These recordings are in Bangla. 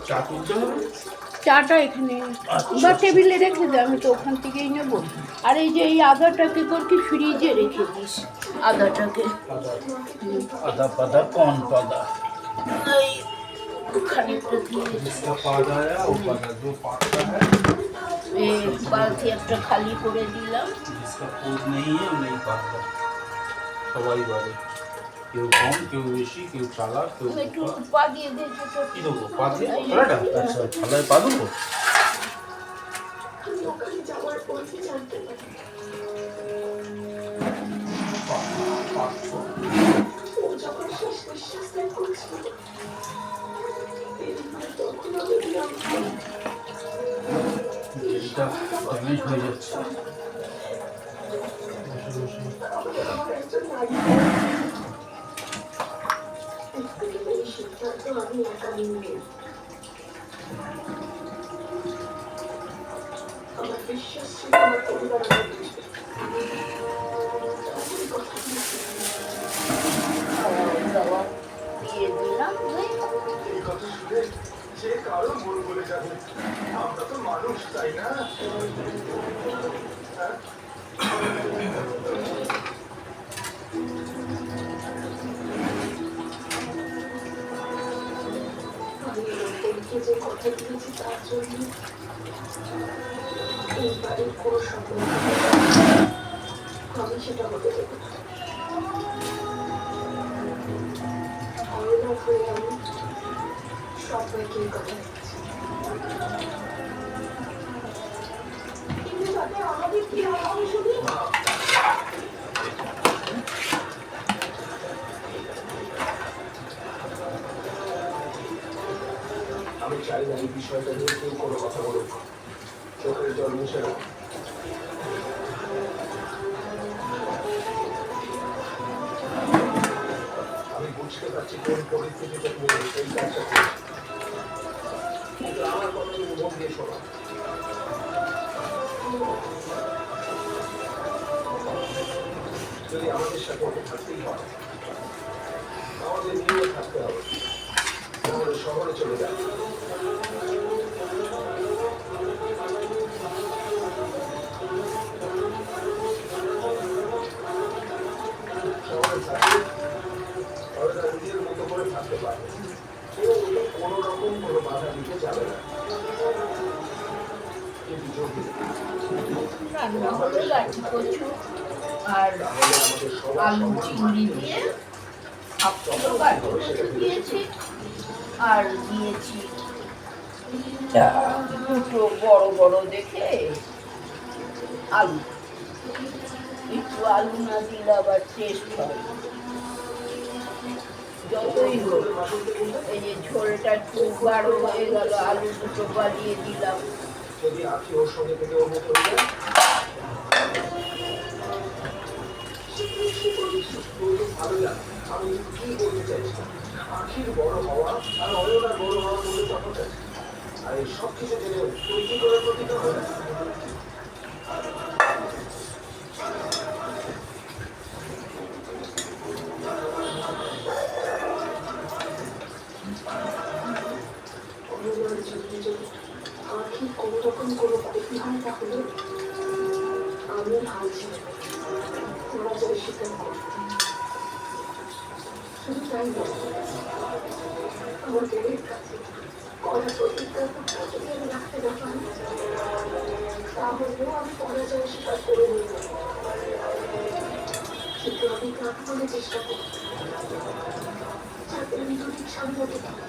চা তুলতে হবে? চাটা এখানে বা টেবিলে রেখে দে, আমি তো ওখান থেকেই নেবো। আর এই যে এই আদাটাকে করকি ফ্রিজে রেখে দিস, আদাটাকে। आधा पादा कौन पादा খানিকটা দিয়ে जिसका पादा है वो पादा जो पाता है বালতি একটা খালি করে দিলাম। जिसका पोद नहीं है वो नहीं पाता। সবাই বলে কেউ কম কেউ বেশি কেউ চালাক কেউ একটু পা দিয়ে দে। কি দেবো পা দিয়ে থালাটা? আচ্ছা থালায় পা দেবো। এটা ড্যামেজ হয়ে যাচ্ছে। দিয়ে দিলাম। যে কারো মন বলে যাবে, আমরা তো মানুষ, তাই না? যে কথা দিয়েছি তার জন্য এই বাড়ির কোনো সম্পর্ক আমি সেটা হতে দেব না। অরণ্য হয়ে আমি সবাইকে এই কথা দিচ্ছি, কিন্তু তাতে আমাদের কি হবে শুধু? আমি চাই না এই বিষয়টা নিয়ে কেউ কোনো কথা বলুক। চোখের জল মুছে না। আমি বুঝতে পারছি কোন পরিস্থিতিতে তুমি এই কাজটা করছো, কিন্তু আমার কথা তুমি মন দিয়ে শোনো। যদি আমাদের সাথে ওকে থাকতেই হয়, আমাদের নিয়ে থাকতে হবে, তাহলে শহরে চলে যাবে। শহরে থাকলে ওরা নিজের মতো করে থাকতে পারবে, কেউ ওকে কোনো রকম কোনো বাধা দিতে যাবে না। কিন্তু যদি রান্না হলো লাঠি কচু আর আলু চিংড়ি দিয়ে দিয়েছি, আর দিয়েছি দুটো বড় বড় দেখে আলু। একটু আলু না দিলে আবার টেস্ট হয়। যতই হোক এই যে ঝোলটা একটু গাঢ় হয়ে গেল, আলু দুটো বাড়িয়ে দিলাম। যদি আপনি ওর সঙ্গে থেকে ওর মতো হয়ে যায়, ভালো লাগে। আমি কি বলতে চাইছি, আখির বড় হওয়া আর অয়নার বড় হওয়ার মধ্যে তফাৎ আছে। আর এই সব কিছু জেনে তুই কি করার প্রতিজ্ঞা হয় না? আখির কোনো রকম কোনো ক্ষতি হয় তাহলে আমি হারছি, ওরা যারা স্বীকার করবে। শুধু তাই নয়, আমার দেবের কাছে কড়া প্রতিজ্ঞার কথা যদি আমি রাখতে না পারি, তাহলেও আমি পরাজয় স্বীকার করে নিব। কিন্তু আমি প্রাণপণে চেষ্টা করব যাতে আমি দুদিক সামলাতে পারি।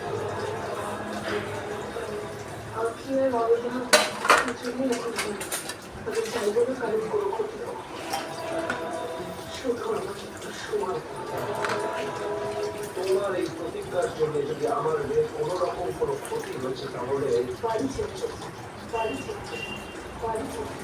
আখি আর অরণ্য জন্য এখন আমি চাইব না কারণ কোনো ক্ষতি হোক, শুধু আমাকে একটু সময়। তোমার এই প্রতিজ্ঞার জন্য যদি আমার মেয়ের কোনো রকম কোনো ক্ষতি হয়েছে তাহলে বাড়ি ছেড়ে চলে যাবে, বাড়ি ছেড়ে বাড়ি ছেড়ে।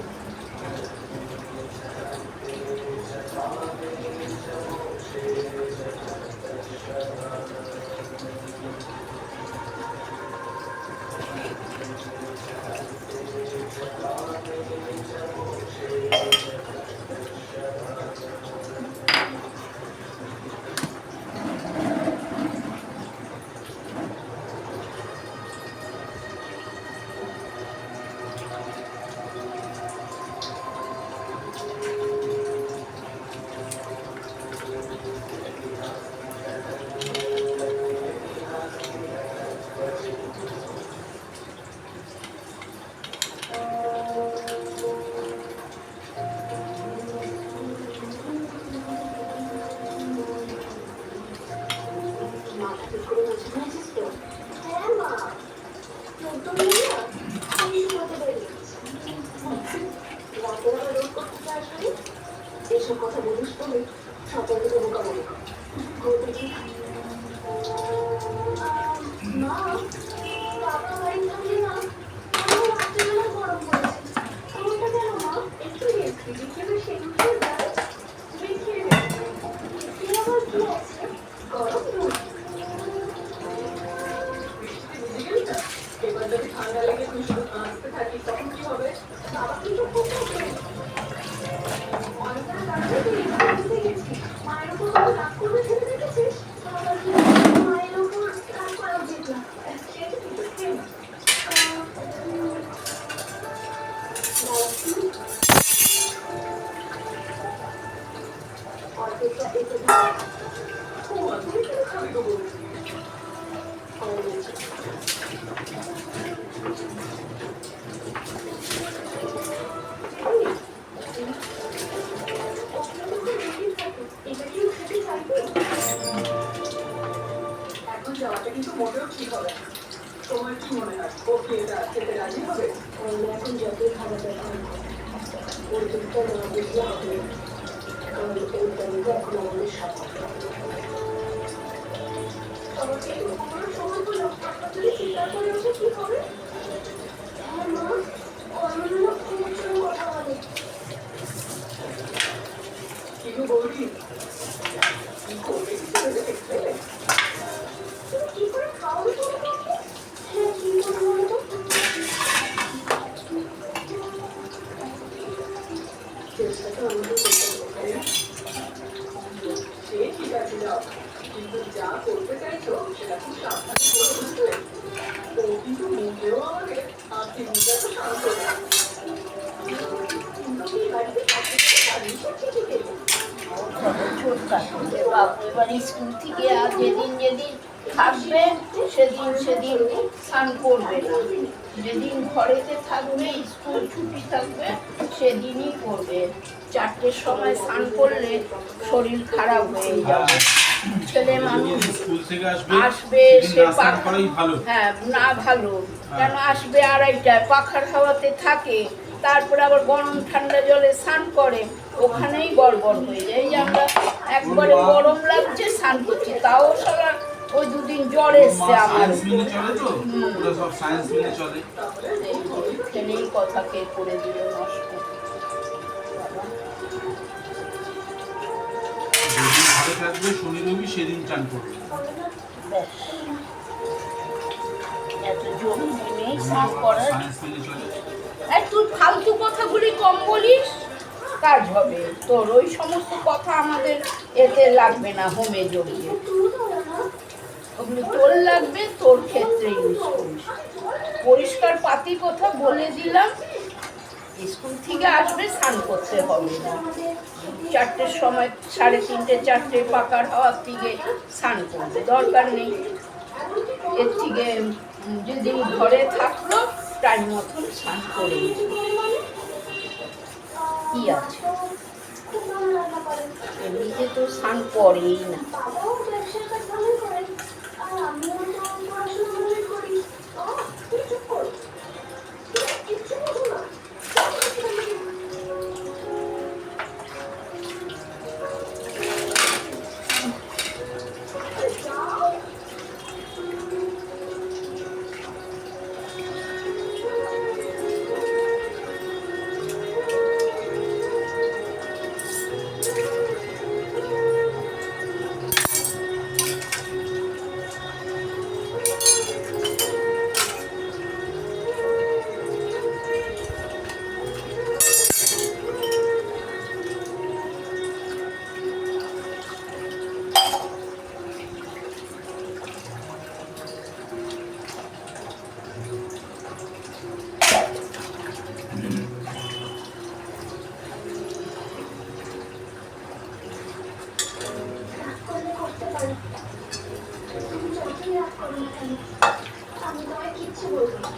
এসব কথা বলিস বলে সকলকে তো বোকা বলে করবে কি? মা, বাবা বাড়ি থাকলে না আমার রাত্রিবেলা গরম পড়েছে। এমনটা কেন মা? একটু রেস্ট দিলে সেগুলো যায়। তুমি খেয়ে নে। এতে আবার কি আছে? গরম দুধ। বুঝে গেলি না? এবার যদি ঠান্ডা লেগে তুই শুধু কাঁদতে থাকিস তখন কি হবে? বাবা কিন্তু খুব করবে। অনেকটা রাত্রে তুই এখানে বসে গেছিস। মায়ের উপর কত রাগ করবে ভেবে দেখেছিস? বাবা কি মায়ের উপর রাগ করা উচিত না। খেয়ে কিন্তু খেয়ে না। অর্ধেকটা এসে দিই। ও তুই কেন খাবি গো বলছিস? এখন যাওয়াটা কিন্তু মোটেও ঠিক হবে না। তোমার কি মনে হয় ও কি এটা খেতে রাজি হবে? এখন যতই খাবারটা খান ওর দুধটা না বুঝলে হবে না। কারণ ওই টাইমটা এখন আমাদের সাথে আমাকে কোনো সময় হলো আপনার যদি স্বীকার করে ওঠে কি হবে? হ্যাঁ মা, অন্যরা খুব সঙ্গে কথা বলে। কিন্তু বৌদি কি করবে দেখতে তুমি কি করে খাওয়াবে তোমাকে? হ্যাঁ কি করে বলতো? চেষ্টা তো আমাকে করতে হবে তাই না? সে ঠিক আছে যাও, কিন্তু যা করতে চাইছো সেটা খুব সাবধানে করে বুঝলে। ও কিন্তু মুখেও আমাকে আপনি মুখে তো শান্ত না। কিন্তু এই বাড়িতে থাকতে পারমিশন চিঠি দেবো। এবার স্কুল থেকে আর যেদিন যেদিন থাকবে সেদিন স্নান করবে না। যেদিন ঘরেতে থাকবে স্কুল ছুটি থাকবে সেদিনই করবে। 4টের সময় স্নান করলে শরীর খারাপ হয়ে যাবে। ছেলে মানুষ স্কুল থেকে আসবে সে হ্যাঁ না ভালো কেন আসবে 2:30টায় পাখার হাওয়াতে থাকে, তারপরে আবার গরম ঠান্ডা জলে স্নান করে, ওখানেই গড়বড় হয়ে যায়। এই যে আমরা একবারে গরম লাগছে স্নান করছি, তাও সারা ওই 2 দিন জ্বর এসছে আমার। এই কথা কে করে দিল নষ্ট। শনি রবি সেদিন চান করবে। এত জরুরি নেই স্নান করার। তুই ফালতু কথাগুলি কম বলিস, কাজ হবে তোর। ওই সমস্ত কথা আমাদের এতে লাগবে না, হোমে জড়িয়ে। ওগুলো তোর লাগবে, তোর ক্ষেত্রে ইউজ করিস। পরিষ্কার পাতি কথা বলে দিলাম, স্কুল থেকে আসবে স্নান করতে হবে না। 4টের সময় 3:30 4টে পাকার হাওয়ার থেকে স্নান করবে, দরকার নেই। এর থেকে যেদিন ঘরে থাকলো টাইম মতন স্নান করে কি আছে, এমনিতে তো স্নান করেই না। আমি তোমায় কিচ্ছু বলবো না।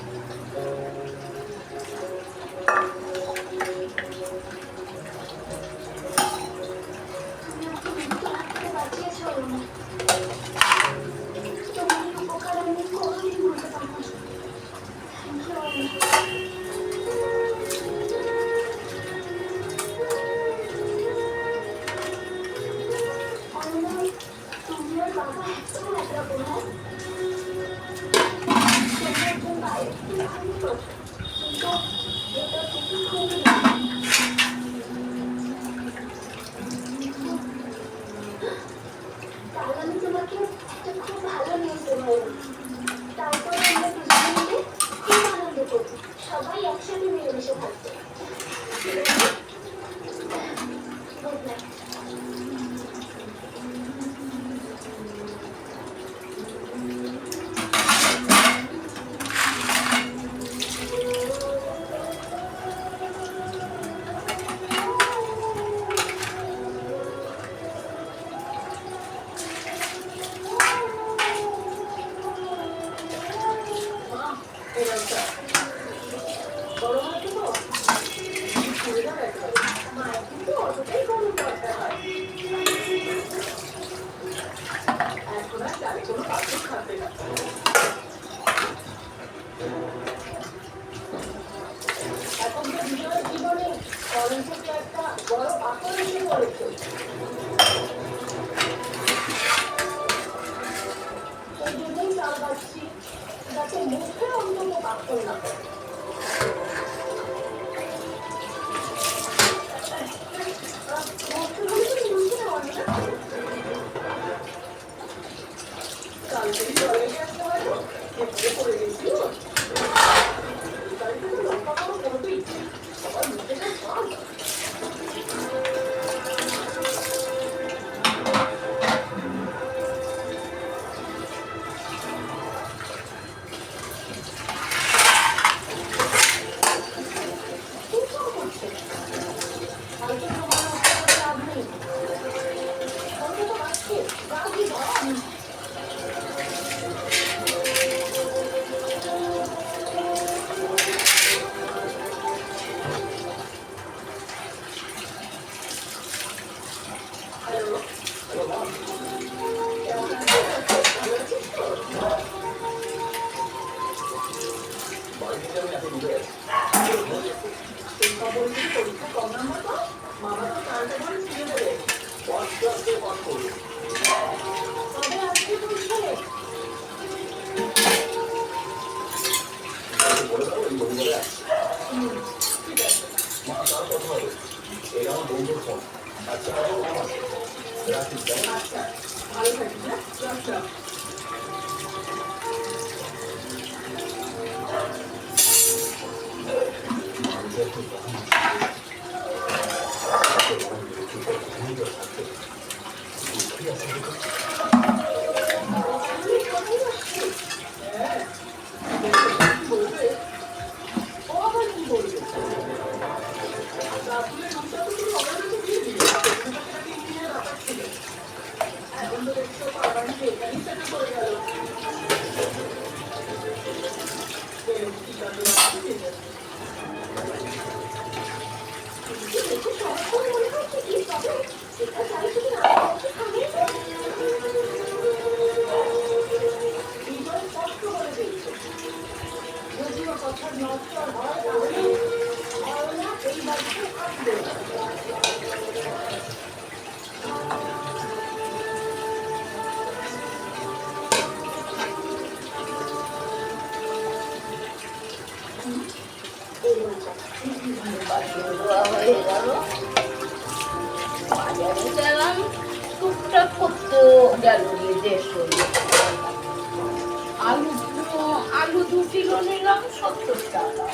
তাহলে আমি তোমাকে একটা খুব ভালো নিউজ দেবো। তারপরে আমরা দুজনে মিলে খুব আনন্দ করবো, সবাই একসাথে মিলেমিশে থাকবো। Good night. মায়ের কিন্তু অতটাই গরম দরকার হয়। এখন আর চালে কোনো পাথর খাবে না। এখন তো বিজয়ের জীবনে কলেজ থেকে একটা বড় পাথর এসে পড়েছে। সেই জন্যই চাল পাচ্ছি, যাতে মুখে অন্তত পাথর না পড়ে। বাজারে গেলাম, টুকটাক করতেও গেল 150 আলু 2 কিলো নিলাম 70 টাকা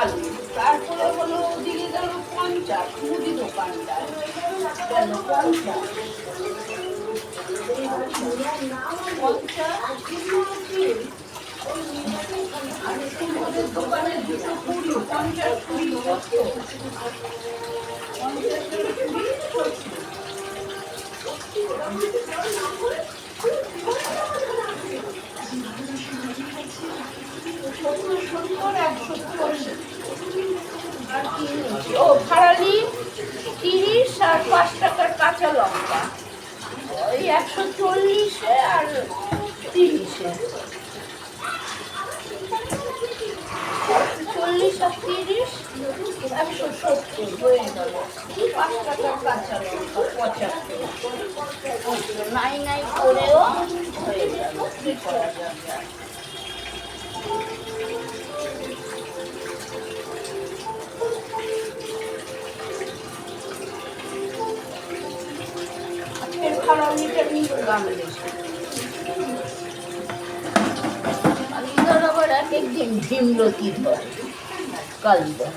আলু। তারপরে হলো ওদিকে গেল 50, মুদি দোকানদার গেল 50, আর তোমাদের দোকানে 220, 50, 20 কত? 50, ও ফারালি 30 আর 5 টাকার কাঁচা লঙ্কা, ওই 140 আর 30, 40 আর 30 170 হয়ে গেল। 5 টাকার কাঁচা লঙ্কা 75, নাই করেও হয়ে গেল। কি করা যাবে? কালনিটা কিন্তু গ্রামে বেশি। কালনিটার আবার এক একদিন ভীমরতি ধরে কালনিটা।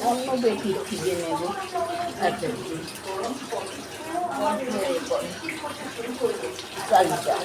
অন্য বেটির থেকে নেব একদিন কালটা।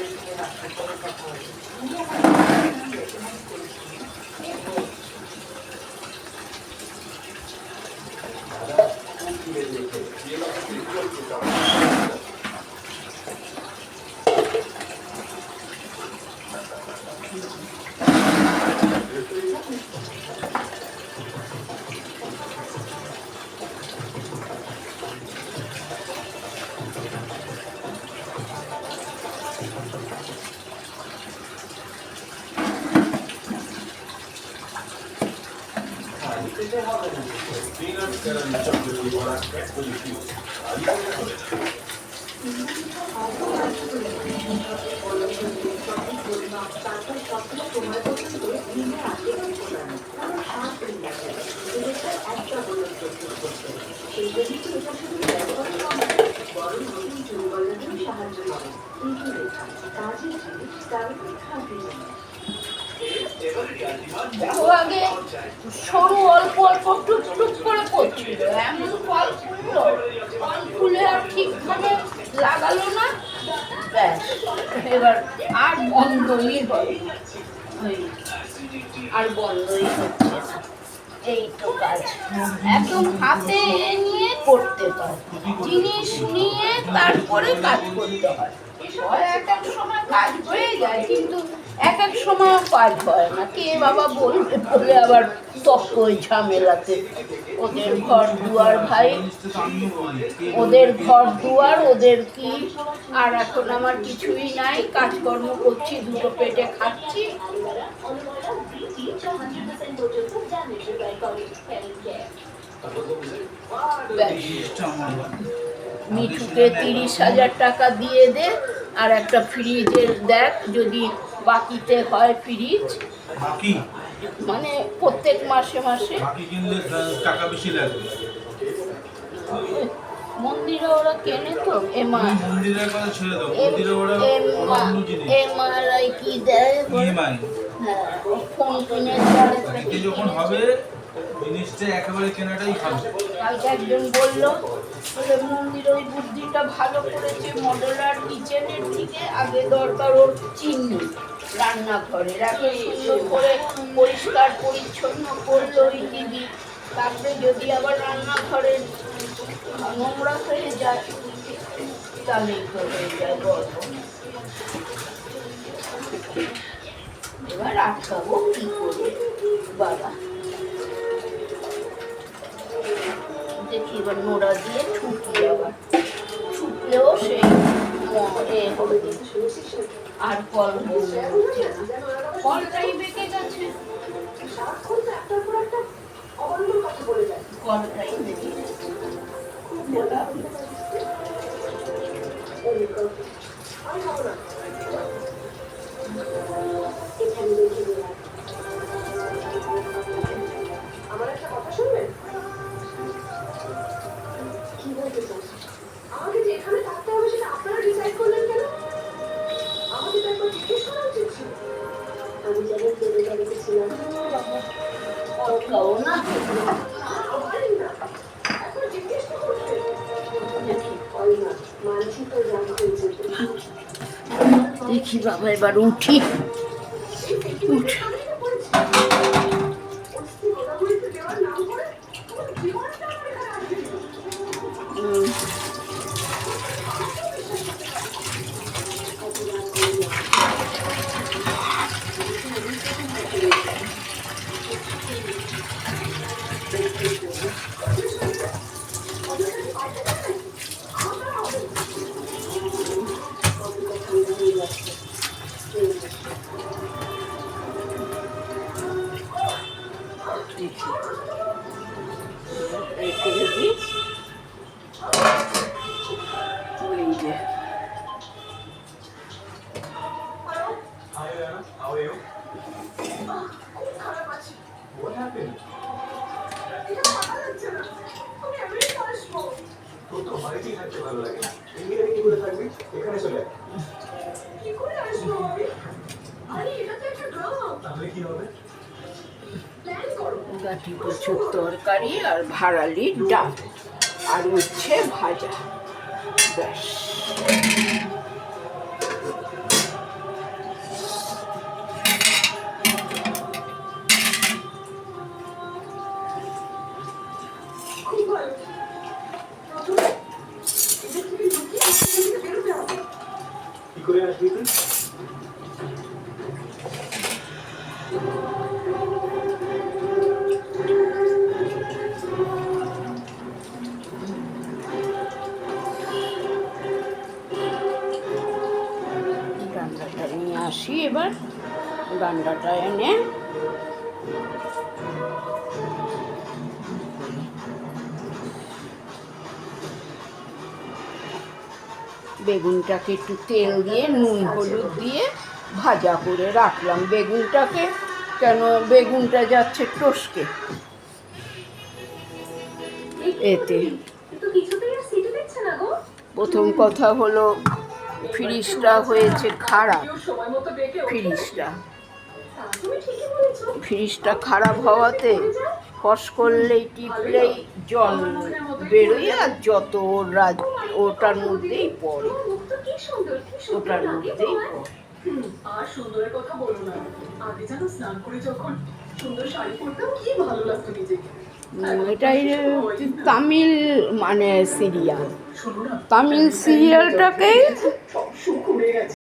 দেখো আগে সরু অল্প অল্প টুক টুক করে পড়ছিল, এমন ফল ফুললো, ফল ফুলে আর ঠিকভাবে লাগালো না, ব্যাস এবার আর বন্ধই হয়, আর বন্ধই হচ্ছে। এই তো কাজ একদম হাতে নিয়ে করতে হয়, জিনিস নিয়ে তারপরে কাজ করতে হয়। এক এক সময় কাজ হয়ে যায়, কিন্তু এক এক সময় কাজ হয় না। কে বাবা বলবে বলে আবার তক্ক ওই ঝামেলাতে। ওদের ঘর দুয়ার ভাই, ওদের ঘর দুয়ার, ওদের কি, আর এখন আমার কিছুই নাই, কাজকর্ম করছি, দুটো পেটে খাচ্ছি। মিঠুকে 30,000 টাকা দিয়ে দে, আর একটা ফ্রিজের দেখ যদি বাকিতে হয় ফ্রিজ, বাকি মানে প্রত্যেক মাসে মাসে। বাকি কিনলে টাকা বেশি লাগবে। মন্দিরে ওরা কেনে তো এমআই, মন্দিরের কথা ছেড়ে দাও, মন্দিরে ওরা অন্য জিনিস এমআরআই কি দেয়, ইএমআই হ্যাঁ ফোন কিনে দেয়। বাকি যখন হবে জিনিসটা একেবারে কেনাটাই ভালো। কালকে একজন বললো বলে মন্দিরে ওই বুদ্ধিটা ভালো করেছে, মডেলার কিচেনের দিকে আগে দরকার ওর চিমনি, রান্নাঘরে এত সুন্দর করে পরিষ্কার পরিচ্ছন্ন করলো ওই দিদি, তারপরে যদি আবার রান্নাঘরে নোংরা হয়ে যায় তাহলেই তো হয়ে যায় গল্প। এবার আটকাবো কি করে বাবা, দেখি এবার নোড়া দিয়ে ছুটি, আবার ছুটলেও সেই আর কল হচ্ছে না, কলটাই বেঁকে গেছে, কলটাই বেঁকে গেছে। আমার একটা কথা শুনবেন? কি বলতে চান? আমাকে যেখানে থাকতে হবে সেটা আপনারা ডিসাইড করলেন কেন? আমাকে তো একবার জিজ্ঞেস করা উচিত ছিল। আমি যেমন চলে গেছিলাম কলটাও না একবার জিজ্ঞেস তো করতে। ওই না, মানছি তো রাগ হয়েছে। দেখি বাবা এবার উঠি, উঠ রেখে দিবি। ওই যে খারাপ আছি। এটা ভালো লাগছে না। আমি বাড়িতেই থাকতে ভালো লাগে না। এখানে কি করে থাকবি? এখানে চলে আয়। কি করে আসবো আমি? আরে এটা তো একটা গ্রাম। তাহলে কি হবে? প্ল্যান করো। গাঠি কচুর তরকারি আর ভাড়ালির ডাল আর উচ্ছে ভাজা, ব্যাস। খুব ভালো। প্রথমে এদের থেকে লুকিয়ে এখান থেকে বেরোতে হবে। কি করে আসবি তুই? ডান্ডাটা নিয়ে আসি এবার। ডান্ডাটা এনে বেগুনটাকে একটু তেল দিয়ে নুন হলুদ দিয়ে ভাজা করে রাখলাম বেগুনটাকে, কেন বেগুনটা যাচ্ছে টসকে এতে। কিন্তু কিছুতেই আর সিটি দিচ্ছে না গো। প্রথম কথা হলো ফ্রিজটা হয়েছে খারাপ। কেউ সময় মতো ডেকে ওঠে। ফ্রিজটা তুমি ঠিকই বলেছো। ফ্রিজটা খারাপ হওয়াতে ফস করলেই টিপলেই জল বেরোয় আর যত ওটার মধ্যেই পড়ে, তোমার মুখ তো কি সুন্দর, কি সুন্দর ওটার লাগে মধ্যেই তোমার। পড়ে। আর সুন্দরের কথা বলো না। আগে যেন স্নান করে যখন সুন্দর শাড়ি পরতাম কি ভালো লাগতো নিজেকে। এটাই তামিল মানে সিরিয়াল, শোনো না, তামিল সিরিয়ালটাকেই সব সুখ উড়ে গেছে।